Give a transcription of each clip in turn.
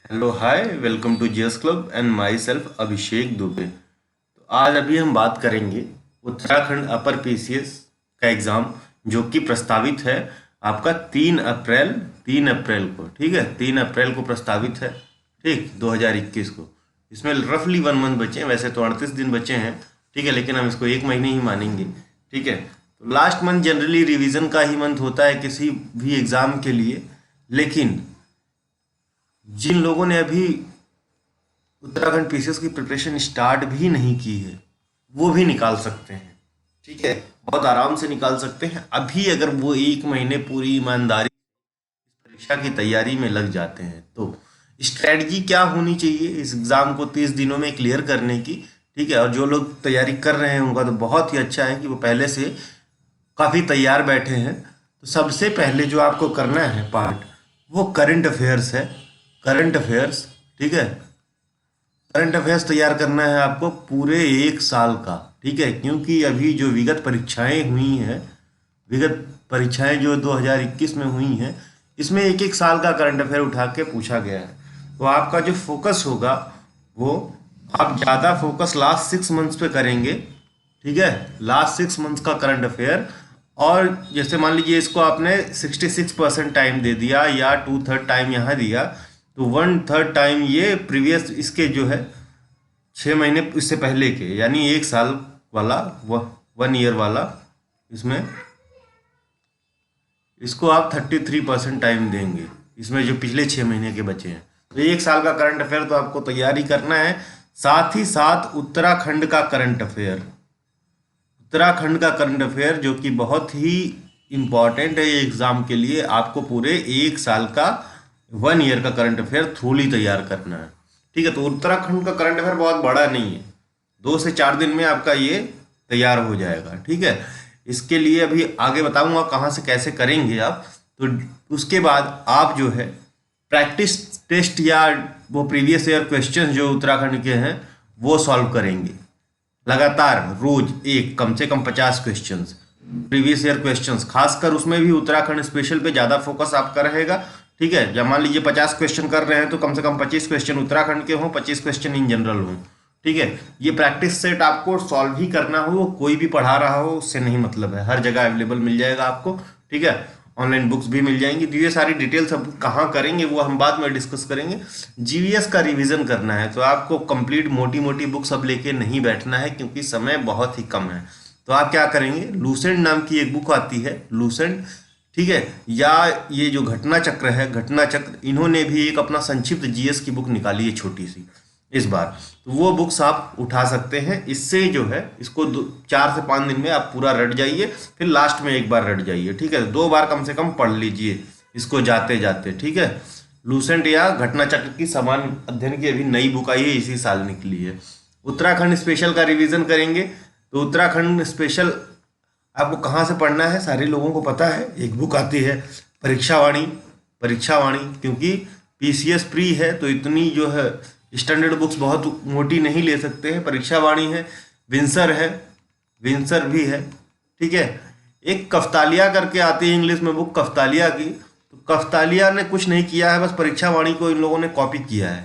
Hello hi, welcome to GS club and myself Abhishek Dubey. तो आज हम बात करेंगे उत्तराखंड अपर पीसीएस का एग्ज़ाम जो कि प्रस्तावित है आपका 3 अप्रैल को। ठीक है, 3 अप्रैल को प्रस्तावित है। ठीक, 2021 को। इसमें रफली 1 मंथ बचे हैं, वैसे तो 38 दिन बचे हैं। ठीक है, लेकिन हम इसको 1 महीने ही मानेंगे। ठीक है, तो लास्ट मंथ जनरली रिवीजन का ही मंथ होता है किसी भी एग्ज़ाम के लिए। लेकिन जिन लोगों ने अभी उत्तराखंड पीसीएस की प्रिपरेशन स्टार्ट भी नहीं की है वो भी निकाल सकते हैं। ठीक है, बहुत आराम से निकाल सकते हैं अभी, अगर वो 1 महीने पूरी ईमानदारी परीक्षा की तैयारी में लग जाते हैं तो। स्ट्रेटजी क्या होनी चाहिए इस एग्ज़ाम को 30 दिनों में क्लियर करने की? ठीक है, और जो लोग तैयारी कर रहे हैं उनका तो बहुत ही अच्छा है कि वो पहले से काफ़ी तैयार बैठे हैं। तो सबसे पहले जो आपको करना है पार्ट, वो करंट अफेयर्स है। करंट अफेयर्स, ठीक है, करंट अफेयर्स तैयार करना है आपको पूरे 1 साल का। ठीक है, क्योंकि अभी जो विगत परीक्षाएं हुई हैं, विगत परीक्षाएं जो 2021 में हुई हैं, इसमें एक एक साल का करंट अफेयर उठा के पूछा गया है। तो आपका जो फोकस होगा वो, आप ज़्यादा फोकस लास्ट 6 मंथ्स पे करेंगे। ठीक है, लास्ट 6 मंथ्स का करंट अफेयर। और जैसे मान लीजिए इसको आपने 66% टाइम दे दिया या 2/3 टाइम यहाँ दिया, तो 1/3 टाइम ये प्रीवियस इसके जो है 6 महीने इससे पहले के, यानी 1 साल वाला, 1 ईयर वाला, इसमें इसको आप 33% टाइम देंगे, इसमें जो पिछले 6 महीने के बचे हैं। तो 1 साल का करंट अफेयर तो आपको तैयारी करना है। साथ ही साथ उत्तराखंड का करंट अफेयर, उत्तराखंड का करंट अफेयर जो कि बहुत ही इम्पॉर्टेंट है ये एग्ज़ाम के लिए। आपको पूरे 1 साल का, 1 ईयर का करंट अफेयर थोड़ी तैयार करना है। ठीक है, तो उत्तराखंड का करंट अफेयर बहुत बड़ा नहीं है, 2 से 4 दिन में आपका ये तैयार हो जाएगा। ठीक है, इसके लिए अभी आगे बताऊंगा कहाँ से कैसे करेंगे आप। तो उसके बाद आप जो है प्रैक्टिस टेस्ट या वो प्रीवियस ईयर क्वेश्चंस जो उत्तराखंड के हैं वो सॉल्व करेंगे लगातार, रोज एक कम से कम 50 क्वेश्चंस, प्रीवियस ईयर क्वेश्चंस, खासकर उसमें भी उत्तराखंड स्पेशल पे ज़्यादा फोकस आपका रहेगा। ठीक है, जब मान लीजिए 50 क्वेश्चन कर रहे हैं तो कम से कम 25 क्वेश्चन उत्तराखंड के हों, 25 क्वेश्चन इन जनरल हों। ठीक है, ये प्रैक्टिस सेट आपको सॉल्व ही करना हो, कोई भी पढ़ा रहा हो उससे नहीं मतलब है, हर जगह अवेलेबल मिल जाएगा आपको। ठीक है, ऑनलाइन बुक्स भी मिल जाएंगी। तो ये सारी डिटेल्स अब कहाँ करेंगे वो हम बाद में डिस्कस करेंगे। जीवीएस का रिवीजन करना है तो आपको कंप्लीट मोटी मोटी बुक्स अब लेके नहीं बैठना है, क्योंकि समय बहुत ही कम है। तो आप क्या करेंगे, लूसेंट नाम की एक बुक आती है, लूसेंट। ठीक है, या ये जो घटना चक्र है, घटना चक्र, इन्होंने भी एक अपना संक्षिप्त जीएस की बुक निकाली है छोटी सी इस बार। तो वो बुक्स आप उठा सकते हैं। इससे जो है इसको 4 से 5 दिन में आप पूरा रट जाइए, फिर लास्ट में एक बार रट जाइए। ठीक है, 2 बार कम से कम पढ़ लीजिए इसको जाते जाते। ठीक है, लूसेंट या घटना चक्र की समान अध्ययन की अभी नई बुक आई है, इसी साल निकली है। उत्तराखंड स्पेशल का रिवीजन करेंगे। तो उत्तराखंड स्पेशल आपको कहाँ से पढ़ना है, सारे लोगों को पता है। एक बुक आती है परीक्षावाणी, परीक्षावाणी, क्योंकि पीसीएस प्री है तो इतनी जो है स्टैंडर्ड बुक्स बहुत मोटी नहीं ले सकते हैं। परीक्षावाणी है, विंसर है, विंसर भी है। ठीक है, एक कफ्तालिया करके आती है इंग्लिश में बुक, कफ्तालिया की। तो कफ्तालिया ने कुछ नहीं किया है, बस परीक्षावाणी को इन लोगों ने कॉपी किया है।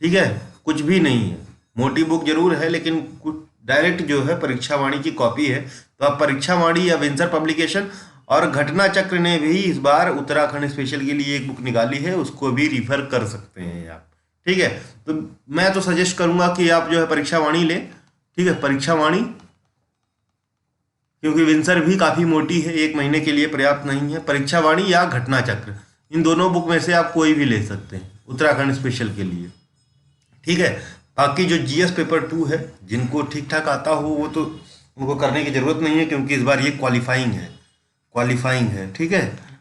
ठीक है, कुछ भी नहीं है, मोटी बुक जरूर है लेकिन कुछ डायरेक्ट जो है परीक्षावाणी की कॉपी है। तो आप परीक्षावाणी या विंसर पब्लिकेशन, और घटना चक्र ने भी इस बार उत्तराखंड स्पेशल के लिए एक बुक निकाली है, उसको भी रिफर कर सकते हैं आप। ठीक है, तो मैं तो सजेस्ट करूंगा कि आप जो है परीक्षावाणी लें। ठीक है, परीक्षावाणी, क्योंकि विंसर भी काफ़ी मोटी है, 1 महीने के लिए पर्याप्त नहीं है। परीक्षावाणी या घटना चक्र, इन दोनों बुक में से आप कोई भी ले सकते हैं उत्तराखंड स्पेशल के लिए। ठीक है, बाकी जो जीएस पेपर 2 है, जिनको ठीक ठाक आता हो वो तो उनको करने की ज़रूरत नहीं है, क्योंकि इस बार ये क्वालिफाइंग है, क्वालिफाइंग है। ठीक है,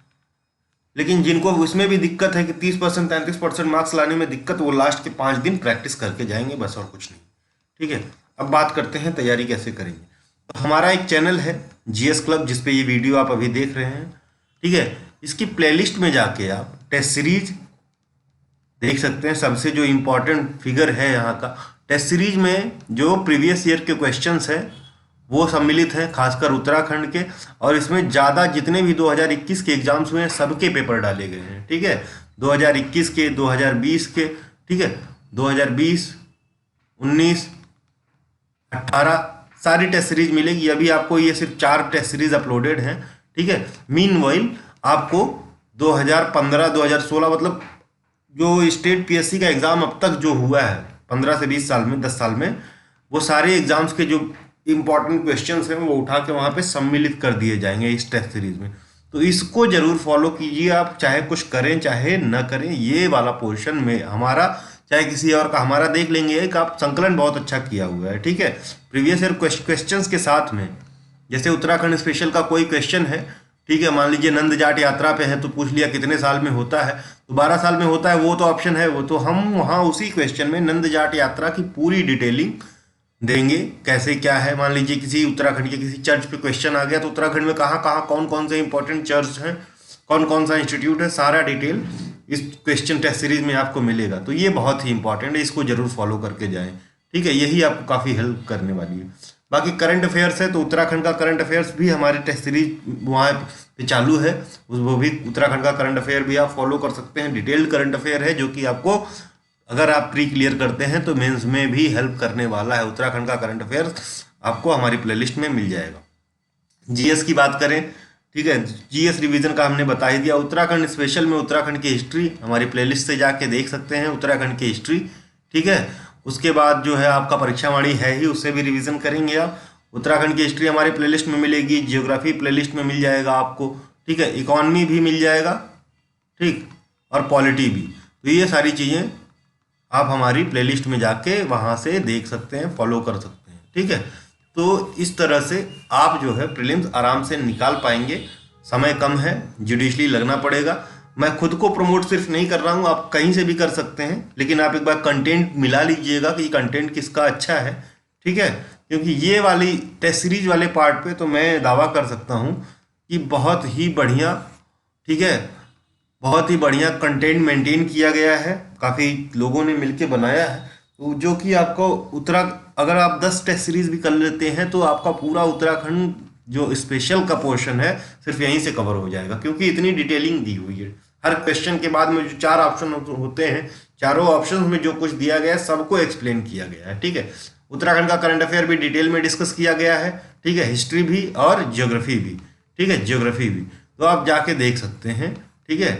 लेकिन जिनको उसमें भी दिक्कत है कि 30% 33% मार्क्स लाने में दिक्कत, वो लास्ट के 5 दिन प्रैक्टिस करके जाएंगे, बस और कुछ नहीं। ठीक है, अब बात करते हैं तैयारी कैसे करेंगे। तो हमारा एक चैनल है जीएस क्लब, जिसपे ये वीडियो आप अभी देख रहे हैं। ठीक है, इसकी प्लेलिस्ट में जाके आप टेस्ट सीरीज देख सकते हैं। सबसे जो इम्पोर्टेंट फिगर है यहाँ का, टेस्ट सीरीज में जो प्रीवियस ईयर के क्वेश्चंस हैं वो सम्मिलित हैं, खासकर उत्तराखंड के। और इसमें ज़्यादा जितने भी 2021 के एग्जाम्स हुए हैं सबके पेपर डाले गए हैं। ठीक है, 2021 के, 2020 के। ठीक है। 2020, 19, 18 सारी टेस्ट सीरीज मिलेगी। अभी आपको ये सिर्फ 4 टेस्ट सीरीज अपलोडेड हैं, ठीक है। मीनवाइल आपको 2015, 2016 मतलब जो स्टेट पीएससी का एग्ज़ाम अब तक जो हुआ है 15 से 20 साल में, 10 साल में, वो सारे एग्जाम्स के जो इंपॉर्टेंट क्वेश्चंस हैं वो उठा के वहाँ पे सम्मिलित कर दिए जाएंगे इस टेस्ट सीरीज में। तो इसको जरूर फॉलो कीजिए आप, चाहे कुछ करें चाहे न करें। ये वाला पोर्शन में हमारा चाहे किसी और का हमारा देख लेंगे, एक आप संकलन बहुत अच्छा किया हुआ है, ठीक है। प्रीवियस ईयर क्वेश्चंस के साथ में जैसे उत्तराखंड स्पेशल का कोई क्वेश्चन है, ठीक है, मान लीजिए नंद जाट यात्रा पे है तो पूछ लिया कितने साल में होता है, तो 12 साल में होता है, वो तो ऑप्शन है, वो तो हम वहाँ उसी क्वेश्चन में नंद जाट यात्रा की पूरी डिटेलिंग देंगे, कैसे क्या है। मान लीजिए किसी उत्तराखंड के किसी चर्च पे क्वेश्चन आ गया तो उत्तराखंड में कहाँ कहाँ कौन कौन से इंपॉर्टेंट चर्च हैं, कौन कौन सा इंस्टीट्यूट है, सारा डिटेल इस क्वेश्चन टेस्ट सीरीज में आपको मिलेगा। तो ये बहुत ही इंपॉर्टेंट है, इसको जरूर फॉलो करके जाएं, ठीक है। यही आपको काफ़ी हेल्प करने वाली है। बाकी करंट अफेयर्स है तो उत्तराखंड का करंट अफेयर्स भी हमारे टेस्ट सीरीज वहाँ पे चालू है, वो भी उत्तराखंड का करंट अफेयर भी आप फॉलो कर सकते हैं। डिटेल्ड करंट अफेयर है जो कि आपको अगर आप प्री क्लियर करते हैं तो मेंस में भी हेल्प करने वाला है। उत्तराखंड का करंट अफेयर्स आपको हमारी प्लेलिस्ट में मिल जाएगा। जीएस की बात करें, ठीक है, जीएस रिवीजन का हमने बता ही दिया। उत्तराखंड स्पेशल में उत्तराखंड की हिस्ट्री हमारी प्लेलिस्ट से जाके देख सकते हैं, उत्तराखंड की हिस्ट्री, ठीक है। उसके बाद जो है आपका परीक्षावाणी है ही, उससे भी रिवीजन करेंगे आप। उत्तराखंड की हिस्ट्री हमारी प्लेलिस्ट में मिलेगी, जियोग्राफी प्लेलिस्ट में मिल जाएगा आपको, ठीक है, इकोनॉमी भी मिल जाएगा, ठीक, और पॉलिटी भी। तो ये सारी चीज़ें आप हमारी प्लेलिस्ट में जाके वहाँ से देख सकते हैं, फॉलो कर सकते हैं, ठीक है। तो इस तरह से आप जो है प्रीलिम्स आराम से निकाल पाएंगे। समय कम है, जुडिशली लगना पड़ेगा। मैं खुद को प्रमोट सिर्फ नहीं कर रहा हूँ, आप कहीं से भी कर सकते हैं, लेकिन आप एक बार कंटेंट मिला लीजिएगा कि कंटेंट किसका अच्छा है, ठीक है। क्योंकि ये वाली टेस्ट सीरीज वाले पार्ट पे तो मैं दावा कर सकता हूँ कि बहुत ही बढ़िया, ठीक है, बहुत ही बढ़िया कंटेंट मेंटेन किया गया है, काफ़ी लोगों ने मिलके बनाया है, तो जो कि आपको अगर आप 10 टेस्ट सीरीज भी कर लेते हैं तो आपका पूरा उत्तराखंड जो स्पेशल का पोर्शन है सिर्फ यहीं से कवर हो जाएगा, क्योंकि इतनी डिटेलिंग दी हुई है। हर क्वेश्चन के बाद में जो 4 ऑप्शन होते हैं, चारों ऑप्शन में जो कुछ दिया गया है सबको एक्सप्लेन किया गया है, ठीक है। उत्तराखंड का करंट अफेयर भी डिटेल में डिस्कस किया गया है, ठीक है, हिस्ट्री भी और ज्योग्राफी भी, ठीक है, ज्योग्राफी भी। तो आप जाके देख सकते हैं, ठीक है।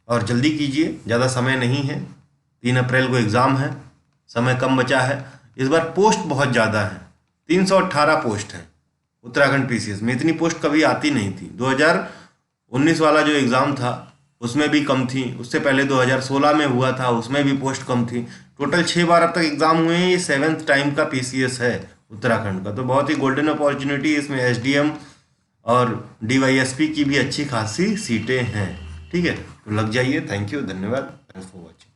और जल्दी कीजिए, ज़्यादा समय नहीं है, 3 अप्रैल को एग्ज़ाम है, समय कम बचा है। इस बार पोस्ट बहुत ज़्यादा है, 318 पोस्ट हैं उत्तराखंड पीसीएस में, इतनी पोस्ट कभी आती नहीं थी। 2019 वाला जो एग्ज़ाम था उसमें भी कम थी, उससे पहले 2016 में हुआ था, उसमें भी पोस्ट कम थी। टोटल 6 बार अब तक एग्ज़ाम हुए हैं, ये 7th टाइम का पीसीएस है उत्तराखंड का। तो बहुत ही गोल्डन अपॉर्चुनिटी, इसमें एसडीएम और डीवाईएसपी की भी अच्छी खासी सीटें हैं, ठीक है। तो लग जाइए। थैंक यू, धन्यवाद, थैंक्स फॉर वॉचिंग।